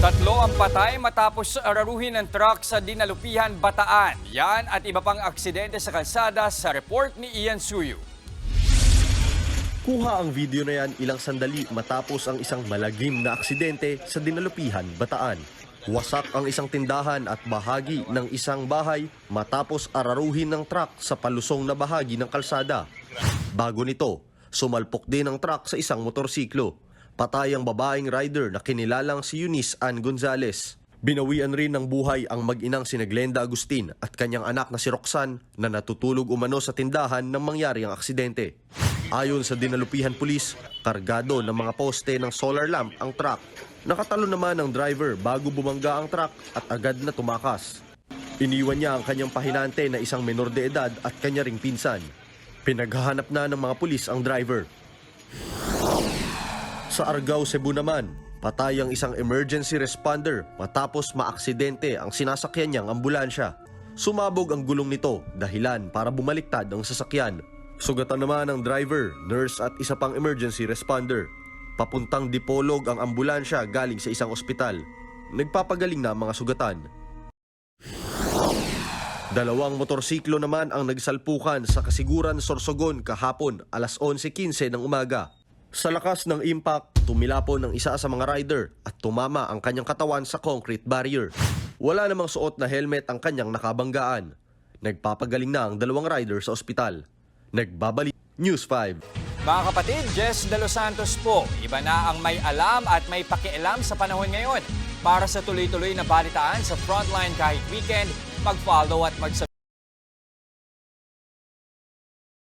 Tatlo ang patay matapos araruhin ng truck sa Dinalupihan, Bataan. Yan at iba pang aksidente sa kalsada sa report ni Ian Suyu. Kuha ang video na yan ilang sandali matapos ang isang malagim na aksidente sa Dinalupihan, Bataan. Wasak ang isang tindahan at bahagi ng isang bahay matapos araruhin ng truck sa palusong na bahagi ng kalsada. Bago nito, sumalpok din ang truck sa isang motorsiklo. Patay ang babaeng rider na kinilalang si Eunice Ann Gonzales. Binawian rin ng buhay ang mag-inang si Glenda Agustin at kanyang anak na si Roxanne na natutulog umano sa tindahan nang mangyari ang aksidente. Ayon sa Dinalupihan Police, kargado ng mga poste ng solar lamp ang truck. Nakatalo naman ang driver bago bumangga ang truck at agad na tumakas. Iniwan niya ang kanyang pahinante na isang menor de edad at kanya ring pinsan. Pinaghahanap na ng mga pulis ang driver. Sa Argao, Cebu naman, patay ang isang emergency responder matapos maaksidente ang sinasakyan niyang ambulansya. Sumabog ang gulong nito dahilan para bumaliktad ang sasakyan. Sugatan naman ang driver, nurse at isa pang emergency responder. Papuntang Dipolog ang ambulansya galing sa isang ospital. Nagpapagaling na ang mga sugatan. Dalawang motorsiklo naman ang nagsalpukan sa Kasiguran, Sorsogon kahapon alas 11:15 ng umaga. Sa lakas ng impact, tumilapon ng isa sa mga rider at tumama ang kanyang katawan sa concrete barrier. Wala namang suot na helmet ang kanyang nakabanggaan. Nagpapagaling na ang dalawang rider sa ospital. Nagbabalik News 5. Mga kapatid, Jess De Los Santos po. Iba na ang may alam at may pakialam sa panahon ngayon. Para sa tuloy-tuloy na balitaan sa Frontline kahit weekend, mag-follow at mag-subscribe.